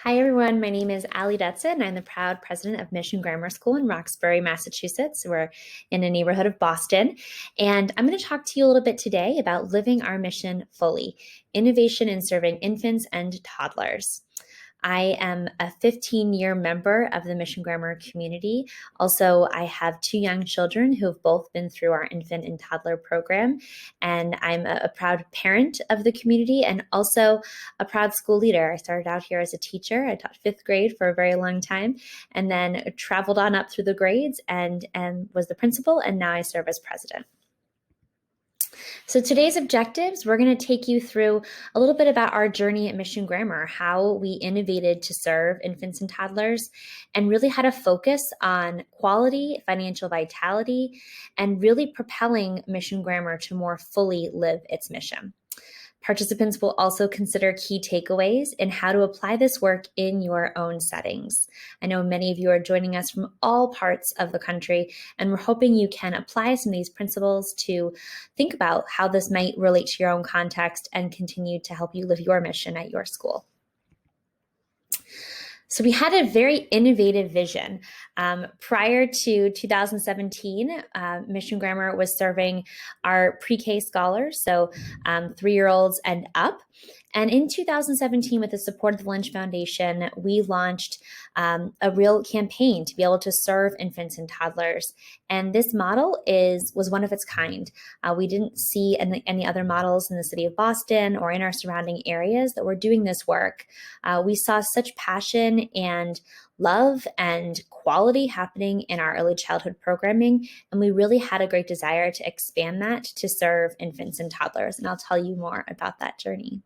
Hi, everyone. My name is Ali Detza, and I'm the proud president of Mission Grammar School in Roxbury, Massachusetts. We're in a neighborhood of Boston. And I'm going to talk to you a little bit today about living our mission fully, innovation in serving infants and toddlers. I am a 15-year member of the Mission Grammar community. Also, I have two young children who have both been through our infant and toddler program. And I'm a proud parent of the community and also a proud school leader. I started out here as a teacher. I taught fifth grade for a very long time and then traveled on up through the grades and was the principal. And now I serve as president. So today's objectives, we're going to take you through a little bit about our journey at Mission Grammar, how we innovated to serve infants and toddlers, and really how to focus on quality, financial vitality, and really propelling Mission Grammar to more fully live its mission. Participants will also consider key takeaways and how to apply this work in your own settings. I know many of you are joining us from all parts of the country, and we're hoping you can apply some of these principles to think about how this might relate to your own context and continue to help you live your mission at your school. So we had a very innovative vision. Prior to 2017, Mission Grammar was serving our pre-K scholars, so 3-year-olds and up. And in 2017, with the support of the Lynch Foundation, we launched a real campaign to be able to serve infants and toddlers. And this model was one of its kind. We didn't see any other models in the city of Boston or in our surrounding areas that were doing this work. We saw such passion and love and quality happening in our early childhood programming, and we really had a great desire to expand that to serve infants and toddlers. And I'll tell you more about that journey.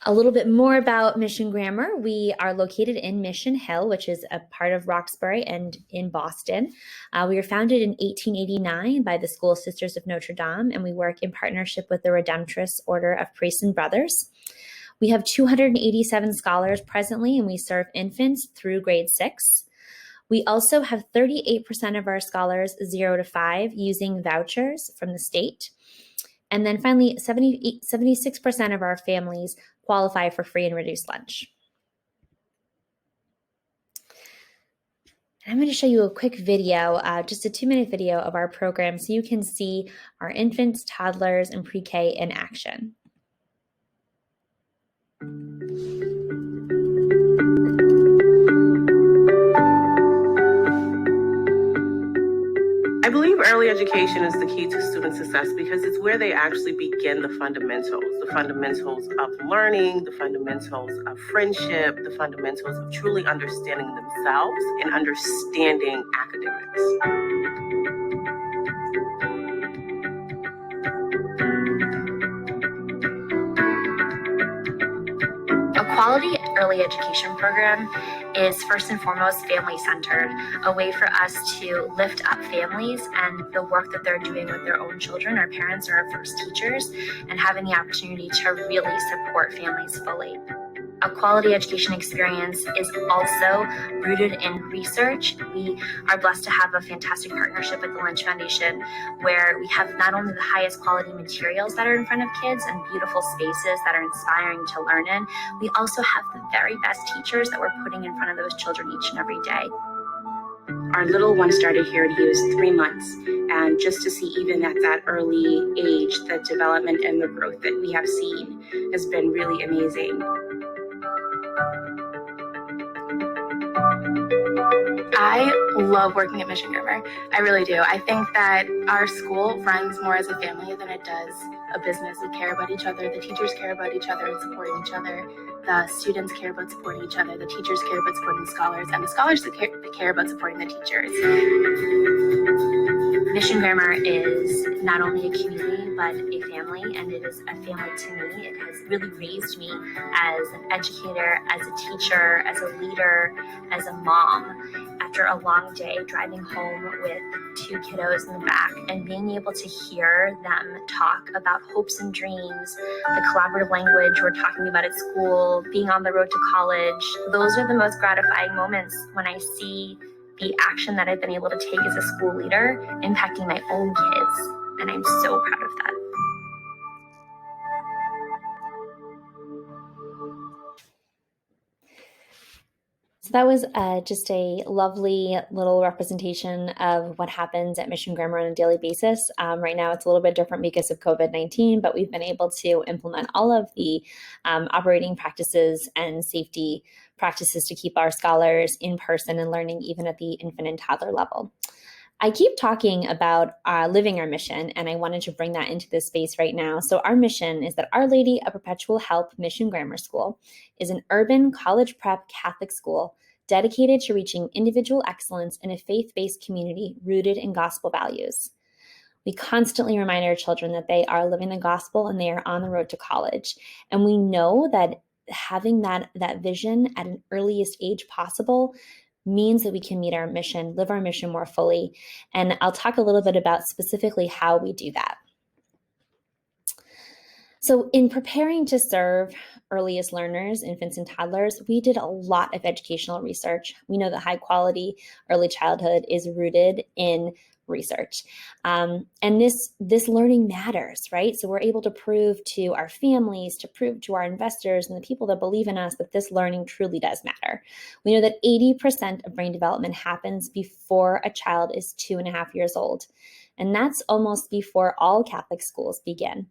A little bit more about Mission Grammar. We are located in Mission Hill, which is a part of Roxbury and in Boston. We were founded in 1889 by the School Sisters of Notre Dame, and we work in partnership with the Redemptorist Order of Priests and Brothers. We have 287 scholars presently, and we serve infants through grade 6. We also have 38% of our scholars 0 to 5 using vouchers from the state. And then finally, 76% of our families qualify for free and reduced lunch. I'm going to show you a quick video, just a 2-minute video of our program so you can see our infants, toddlers, and pre-K in action. I believe early education is the key to student success because it's where they actually begin the fundamentals of learning, the fundamentals of friendship, the fundamentals of truly understanding themselves and understanding academics. A quality early education program is first and foremost family-centered, a way for us to lift up families and the work that they're doing with their own children. Our parents are our first teachers, and having the opportunity to really support families fully. A quality education experience is also rooted in research. We are blessed to have a fantastic partnership with the Lynch Foundation, where we have not only the highest quality materials that are in front of kids and beautiful spaces that are inspiring to learn in, we also have the very best teachers that we're putting in front of those children each and every day. Our little one started here at use 3 months, and just to see even at that early age, the development and the growth that we have seen has been really amazing. I love working at Mission Grammar. I really do. I think that our school runs more as a family than it does a business. We care about each other. The teachers care about each other and supporting each other. The students care about supporting each other. The teachers care about supporting the scholars. And the scholars care about supporting the teachers. Mission Grammar is not only a community, but a family, and it is a family to me. It has really raised me as an educator, as a teacher, as a leader, as a mom. After a long day driving home with 2 kiddos in the back and being able to hear them talk about hopes and dreams, the collaborative language we're talking about at school, being on the road to college, those are the most gratifying moments when I see the action that I've been able to take as a school leader impacting my own kids. And I'm so proud of that. So that was just a lovely little representation of what happens at Mission Grammar on a daily basis. Right now, it's a little bit different because of COVID-19, but we've been able to implement all of the operating practices and safety practices to keep our scholars in person and learning even at the infant and toddler level. I keep talking about living our mission, and I wanted to bring that into this space right now. So our mission is that Our Lady of Perpetual Help Mission Grammar School is an urban college prep Catholic school dedicated to reaching individual excellence in a faith-based community rooted in gospel values. We constantly remind our children that they are living the gospel and they are on the road to college. And we know that having that vision at an earliest age possible means that we can meet our mission, live our mission more fully. And I'll talk a little bit about specifically how we do that. So in preparing to serve earliest learners, infants and toddlers, we did a lot of educational research. We know that high quality early childhood is rooted in research. And this learning matters, right? So we're able to prove to our families, to prove to our investors and the people that believe in us that this learning truly does matter. We know that 80% of brain development happens before a child is 2.5 years old. And that's almost before all Catholic schools begin.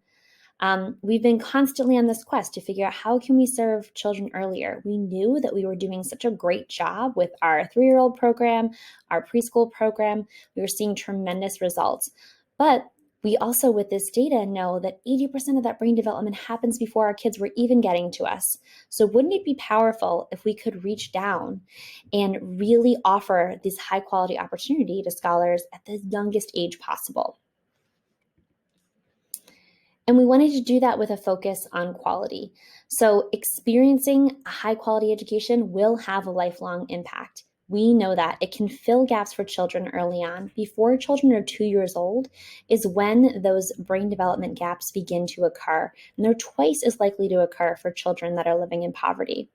We've been constantly on this quest to figure out how can we serve children earlier. We knew that we were doing such a great job with our 3-year-old program, our preschool program. We were seeing tremendous results. But we also, with this data, know that 80% of that brain development happens before our kids were even getting to us. So wouldn't it be powerful if we could reach down and really offer this high quality opportunity to scholars at the youngest age possible? And we wanted to do that with a focus on quality. So experiencing a high quality education will have a lifelong impact. We know that it can fill gaps for children early on. Before children are 2 years old is when those brain development gaps begin to occur. And they're twice as likely to occur for children that are living in poverty.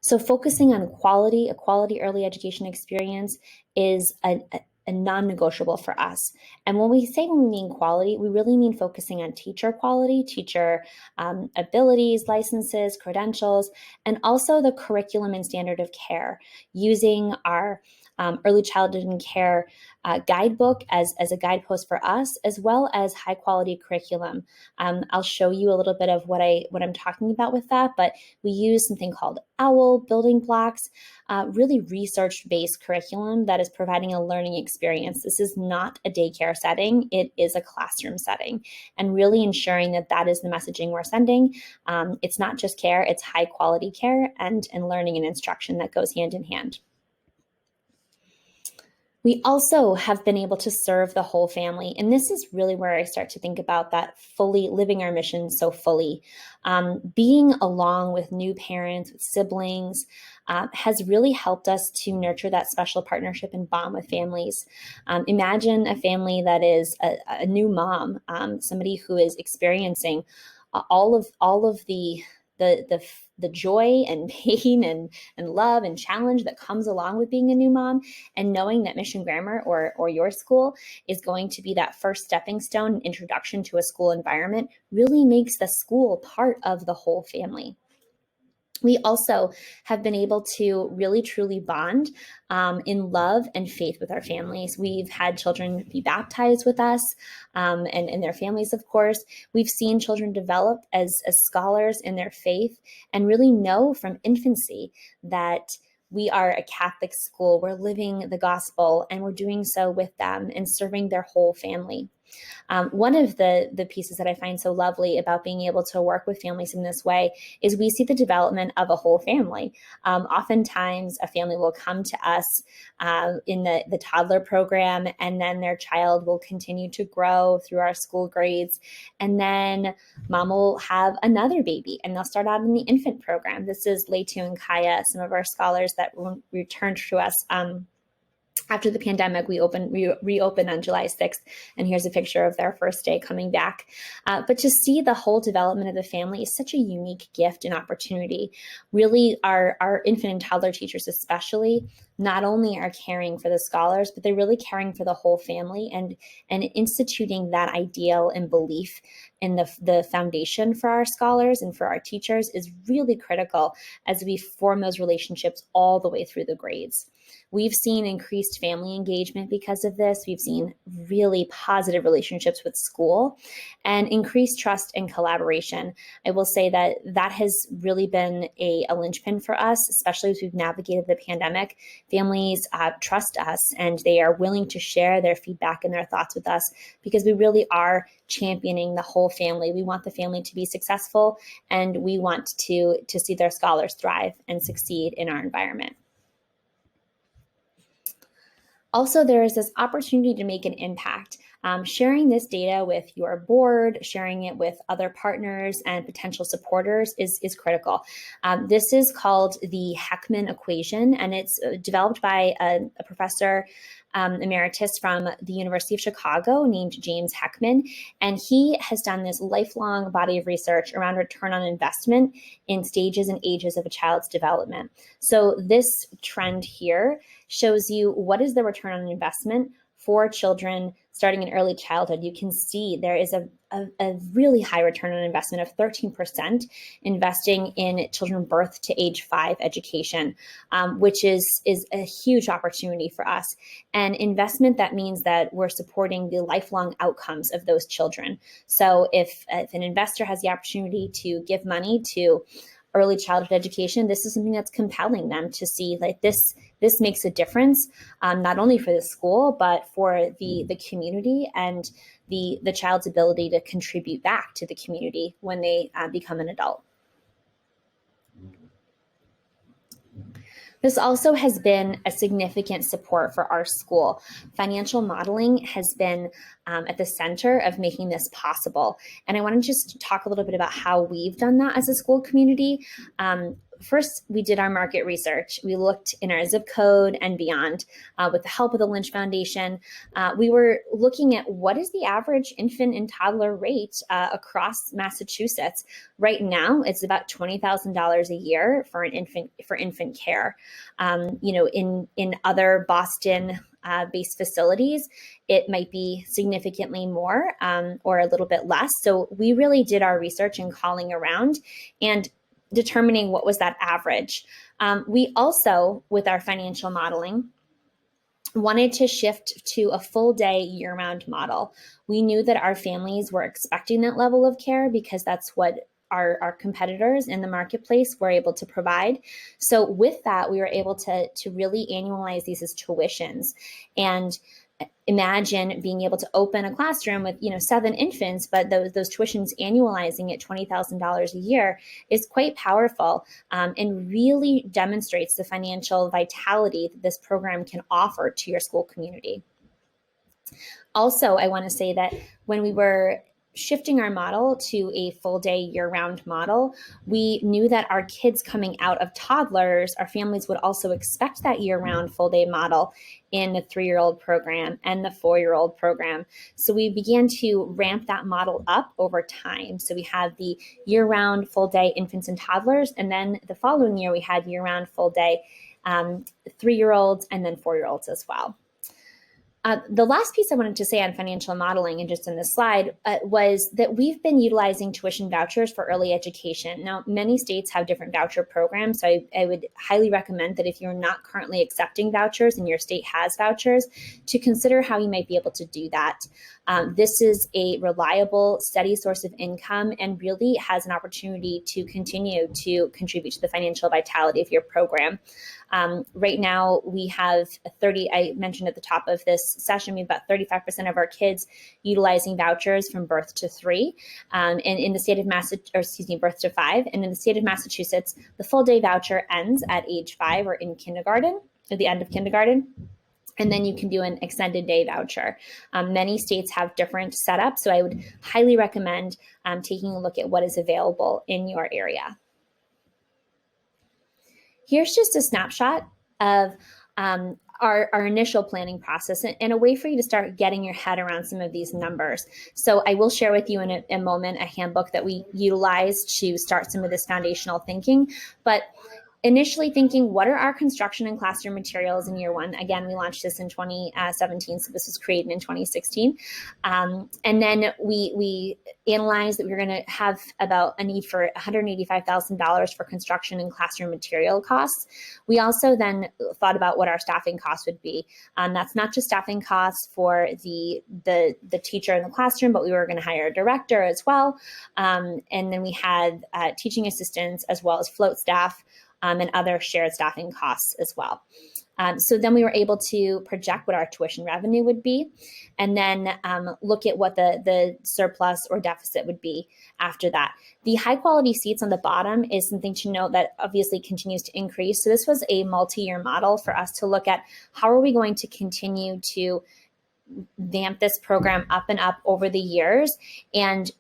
So focusing on quality, a quality early education experience is a non-negotiable for us. And when we mean quality, we really mean focusing on teacher quality, teacher abilities, licenses, credentials, and also the curriculum and standard of care, using our early childhood and care guidebook as a guidepost for us, as well as high quality curriculum. I'll show you a little bit of what I'm talking about with that, but we use something called OWL, building blocks, really research-based curriculum that is providing a learning experience. This is not a daycare setting, it is a classroom setting, and really ensuring that that is the messaging we're sending. It's not just care, it's high quality care and learning and instruction that goes hand in hand. We also have been able to serve the whole family. And this is really where I start to think about that fully living our mission so fully. Being along with new parents, with siblings, has really helped us to nurture that special partnership and bond with families. Imagine a family that is a new mom, somebody who is experiencing all of the joy and pain and love and challenge that comes along with being a new mom, and knowing that Mission Grammar or your school is going to be that first stepping stone introduction to a school environment really makes the school part of the whole family. We also have been able to really truly bond in love and faith with our families. We've had children be baptized with us and their families, of course. We've seen children develop as scholars in their faith and really know from infancy that we are a Catholic school. We're living the gospel, and we're doing so with them and serving their whole family. One of the pieces that I find so lovely about being able to work with families in this way is we see the development of a whole family. Oftentimes, a family will come to us in the toddler program, and then their child will continue to grow through our school grades. And then mom will have another baby, and they'll start out in the infant program. This is Leitu and Kaya, some of our scholars that returned to us after the pandemic. We reopened on July 6th, and here's a picture of their first day coming back. But to see the whole development of the family is such a unique gift and opportunity. Really, our infant and toddler teachers especially not only are caring for the scholars, but they're really caring for the whole family and instituting that ideal and belief and the foundation for our scholars and for our teachers is really critical as we form those relationships all the way through the grades. We've seen increased family engagement because of this. We've seen really positive relationships with school and increased trust and collaboration. I will say that that has really been a linchpin for us, especially as we've navigated the pandemic. Families trust us and they are willing to share their feedback and their thoughts with us because we really are championing the whole family. We want the family to be successful and we want to see their scholars thrive and succeed in our environment. Also, there is this opportunity to make an impact. Sharing this data with your board, sharing it with other partners and potential supporters is critical. This is called the Heckman equation, and it's developed by a professor emeritus from the University of Chicago named James Heckman. And he has done this lifelong body of research around return on investment in stages and ages of a child's development. So this trend here shows you what is the return on investment for children starting in early childhood. You can see there is a really high return on investment of 13% investing in children birth to age 5 education, which is a huge opportunity for us. And investment that means that we're supporting the lifelong outcomes of those children. So if an investor has the opportunity to give money to early childhood education, this is something that's compelling them to see like this makes a difference, not only for the school, but for the community and the child's ability to contribute back to the community when they become an adult. This also has been a significant support for our school. Financial modeling has been at the center of making this possible. And I want to just talk a little bit about how we've done that as a school community. First, we did our market research. We looked in our zip code and beyond with the help of the Lynch Foundation. We were looking at what is the average infant and toddler rate across Massachusetts. Right now, it's about $20,000 a year for infant care. In other Boston based facilities, it might be significantly more or a little bit less. So we really did our research and calling around and determining what was that average. We also, with our financial modeling, wanted to shift to a full day year-round model. We knew that our families were expecting that level of care because that's what our competitors in the marketplace were able to provide. So with that, we were able to really annualize these as tuitions. And imagine being able to open a classroom with 7 infants, but those tuitions annualizing at $20,000 a year is quite powerful and really demonstrates the financial vitality that this program can offer to your school community. Also, I want to say that when we were shifting our model to a full day year-round model, we knew that our kids coming out of toddlers, our families would also expect that year-round full day model in the 3-year-old program and the 4-year-old program. So we began to ramp that model up over time. So we had the year-round full day infants and toddlers, and then the following year we had year-round full day 3-year-olds and then 4-year-olds as well. The last piece I wanted to say on financial modeling, and just in this slide, was that we've been utilizing tuition vouchers for early education. Now, many states have different voucher programs, so I would highly recommend that if you're not currently accepting vouchers and your state has vouchers, to consider how you might be able to do that. This is a reliable, steady source of income and really has an opportunity to continue to contribute to the financial vitality of your program. Right now, we have I mentioned at the top of this session, we have about 35% of our kids utilizing vouchers from birth to 3, and in the state of birth to 5. And in the state of Massachusetts, the full day voucher ends at age 5 or in kindergarten, at the end of kindergarten. And then you can do an extended day voucher. Many states have different setups, so I would highly recommend taking a look at what is available in your area. Here's just a snapshot of our initial planning process and a way for you to start getting your head around some of these numbers. So I will share with you in a moment a handbook that we utilize to start some of this foundational thinking. But initially thinking, what are our construction and classroom materials in year one? Again, we launched this in 2017, so this was created in 2016. And then we analyzed that we were going to have about a need for $185,000 for construction and classroom material costs. We also then thought about what our staffing costs would be. That's not just staffing costs for the teacher in the classroom, but we were going to hire a director as well. And then we had teaching assistants as well as float staff, and other shared staffing costs as well. So then we were able to project what our tuition revenue would be, and then look at what the surplus or deficit would be after that. The high quality seats on the bottom is something to note that obviously continues to increase. So this was a multi-year model for us to look at how are we going to continue to vamp this program up and up over the years. And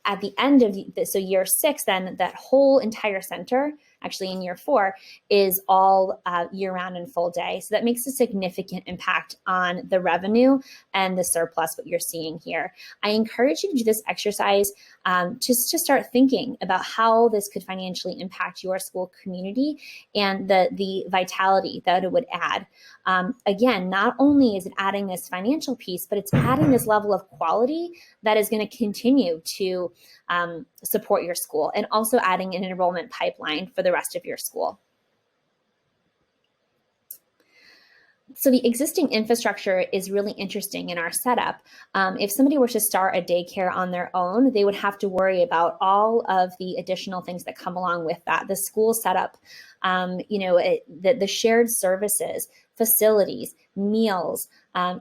at the end of so year 6, then that whole entire center, actually in year 4, is all year round and full day. So that makes a significant impact on the revenue and the surplus, what you're seeing here. I encourage you to do this exercise just to start thinking about how this could financially impact your school community and the vitality that it would add. Again, not only is it adding this financial piece, but it's adding this level of quality that is going to continue to support your school, and also adding an enrollment pipeline for the rest of your school. So the existing infrastructure is really interesting in our setup. If somebody were to start a daycare on their own, they would have to worry about all of the additional things that come along with that. The school setup, the shared services, facilities, meals,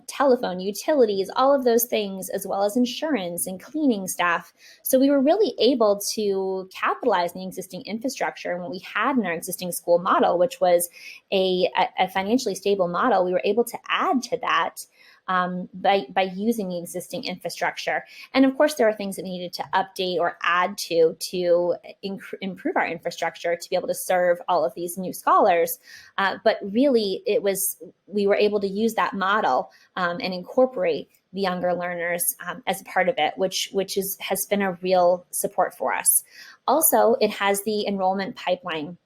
telephone, utilities, all of those things, as well as insurance and cleaning staff. So we were really able to capitalize on the existing infrastructure and what we had in our existing school model, which was a financially stable model. We were able to add to that by using the existing infrastructure. And of course, there are things that we needed to update or add to improve our infrastructure to be able to serve all of these new scholars. But really, we were able to use that model and incorporate the younger learners as a part of it, which has been a real support for us. Also, it has the enrollment pipeline.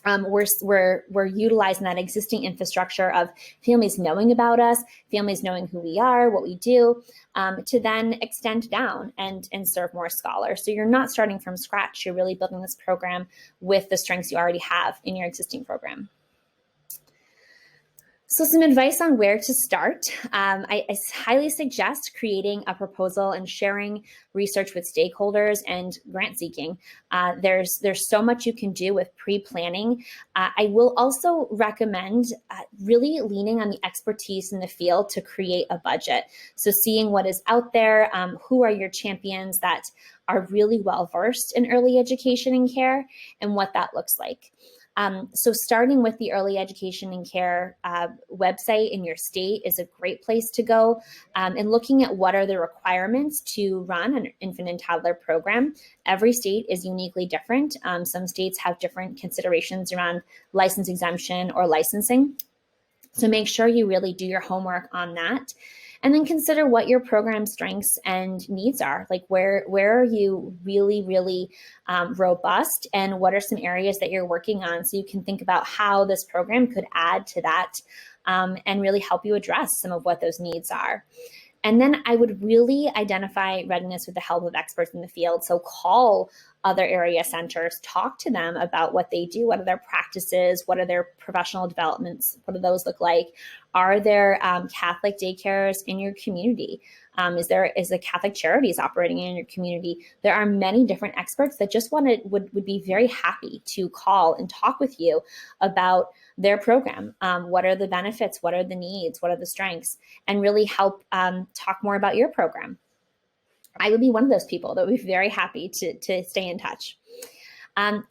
We're utilizing that existing infrastructure of families knowing about us, families knowing who we are, what we do, to then extend down and serve more scholars. So you're not starting from scratch. You're really building this program with the strengths you already have in your existing program. So some advice on where to start. I highly suggest creating a proposal and sharing research with stakeholders and grant seeking. There's so much you can do with pre-planning. I will also recommend really leaning on the expertise in the field to create a budget. So seeing what is out there, who are your champions that are really well-versed in early education and care, and what that looks like. So starting with the early education and care website in your state is a great place to go, and looking at what are the requirements to run an infant and toddler program. Every state is uniquely different. Some states have different considerations around license exemption or licensing. So make sure you really do your homework on that. And then consider what your program strengths and needs are. Like where are you really, really robust, and what are some areas that you're working on, so you can think about how this program could add to that and really help you address some of what those needs are. And then I would really identify readiness with the help of experts in the field. So call other area centers, talk to them about what they do, what are their practices, what are their professional developments, what do those look like? Are there Catholic daycares in your community? Is the Catholic Charities operating in your community? There are many different experts that just would be very happy to call and talk with you about their program. What are the benefits? What are the needs? What are the strengths? And really help talk more about your program. I would be one of those people that would be very happy to stay in touch.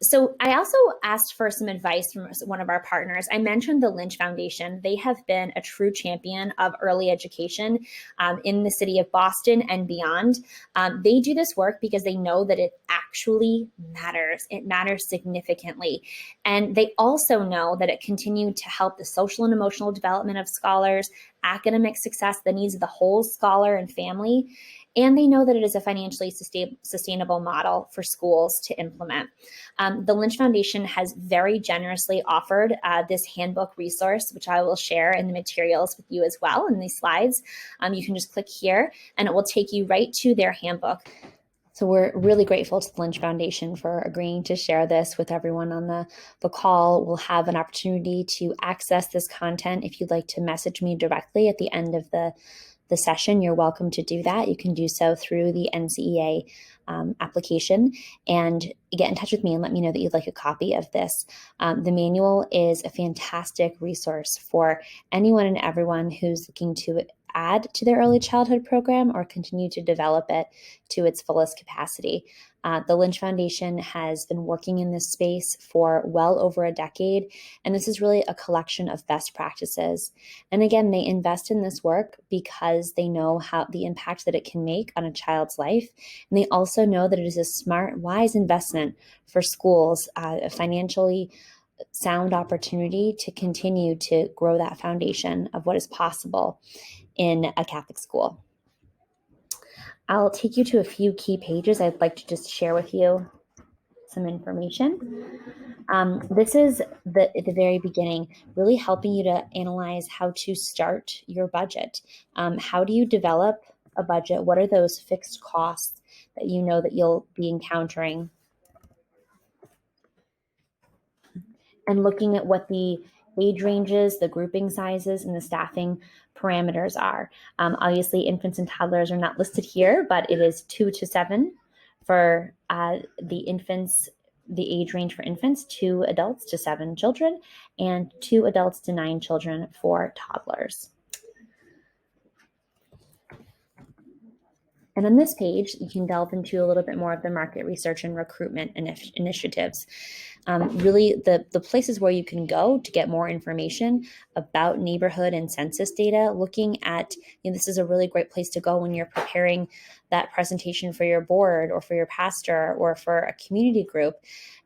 So I also asked for some advice from one of our partners. I mentioned the Lynch Foundation. They have been a true champion of early education in the city of Boston and beyond. They do this work because they know that it actually matters. It matters significantly. And they also know that it continued to help the social and emotional development of scholars, academic success, the needs of the whole scholar and family. and they know that it is a financially sustainable model for schools to implement. The Lynch Foundation has very generously offered this handbook resource, which I will share in the materials with you as well in these slides. You can just click here and it will take you right to their handbook. So we're really grateful to the Lynch Foundation for agreeing to share this with everyone on the call. We'll have an opportunity to access this content. If you'd like to message me directly at the end of the session, you're welcome to do that. You can do so through the NCEA application and get in touch with me and let me know that you'd like a copy of this. The manual is a fantastic resource for anyone and everyone who's looking to add to their early childhood program or continue to develop it to its fullest capacity. The Lynch Foundation has been working in this space for well over a decade, and this is really a collection of best practices. And again, they invest in this work because they know how the impact that it can make on a child's life, and they also know that it is a smart, wise investment for schools, a financially sound opportunity to continue to grow that foundation of what is possible in a Catholic school. I'll take you to a few key pages. I'd like to just share with you some information. This is at the very beginning, really helping you to analyze how to start your budget. How do you develop a budget? What are those fixed costs that you know that you'll be encountering? And looking at what the age ranges, the grouping sizes, and the staffing parameters are. Obviously, infants and toddlers are not listed here, but it is 2 to 7 for the infants, the age range for infants, 2 adults to 7 children, and 2 adults to 9 children for toddlers. And on this page, you can delve into a little bit more of the market research and recruitment initiatives. Really, the places where you can go to get more information about neighborhood and census data, looking at, this is a really great place to go when you're preparing that presentation for your board or for your pastor or for a community group,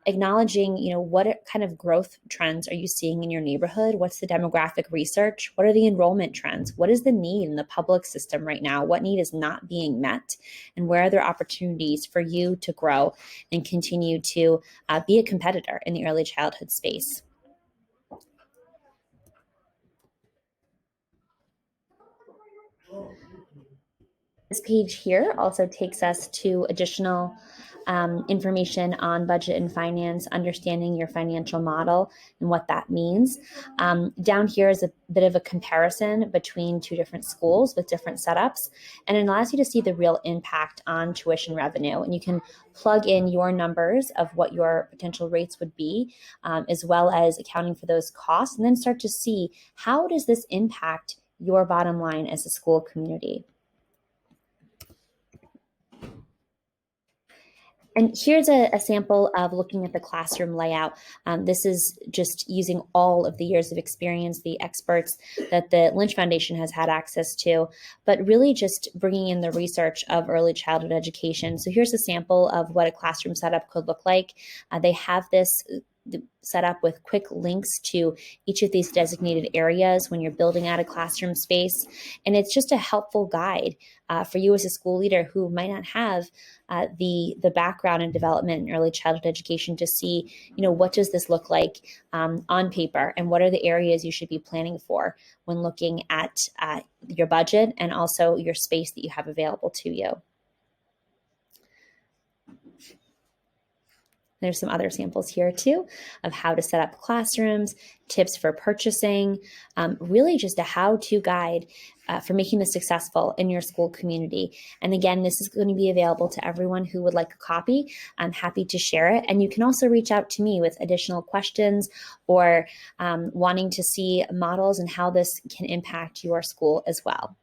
acknowledging, what kind of growth trends are you seeing in your neighborhood? What's the demographic research? What are the enrollment trends? What is the need in the public system right now? What need is not being met? And where are there opportunities for you to grow and continue to be a competitor in the early childhood space? This page here also takes us to additional information on budget and finance, understanding your financial model and what that means. Down here is a bit of a comparison between 2 different schools with different setups, and it allows you to see the real impact on tuition revenue. And you can plug in your numbers of what your potential rates would be, as well as accounting for those costs, and then start to see how does this impact your bottom line as a school community. And here's a sample of looking at the classroom layout. This is just using all of the years of experience, the experts that the Lynch Foundation has had access to, but really just bringing in the research of early childhood education. So here's a sample of what a classroom setup could look like. They have this set up with quick links to each of these designated areas when you're building out a classroom space. And it's just a helpful guide for you as a school leader who might not have the background and development in early childhood education to see, what does this look like on paper, and what are the areas you should be planning for when looking at your budget and also your space that you have available to you. There's some other samples here too of how to set up classrooms, tips for purchasing, really just a how-to guide for making this successful in your school community. And again, this is going to be available to everyone who would like a copy. I'm happy to share it. And you can also reach out to me with additional questions or wanting to see models and how this can impact your school as well.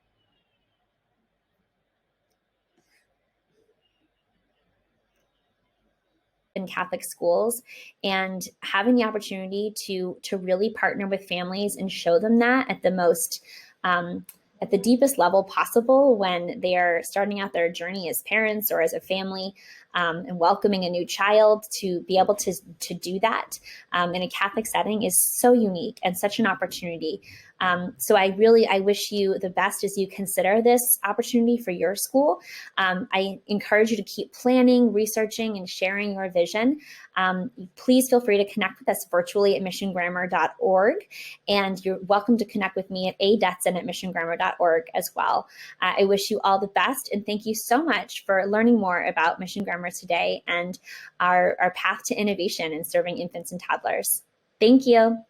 In Catholic schools, and having the opportunity to really partner with families and show them that at the most at the deepest level possible when they are starting out their journey as parents or as a family, and welcoming a new child, to be able to do that in a Catholic setting is so unique and such an opportunity. So I wish you the best as you consider this opportunity for your school. I encourage you to keep planning, researching, and sharing your vision. Please feel free to connect with us virtually at missiongrammar.org. And you're welcome to connect with me at adetson@missiongrammar.org as well. I wish you all the best, and thank you so much for learning more about Mission Grammar today and our path to innovation in serving infants and toddlers. Thank you.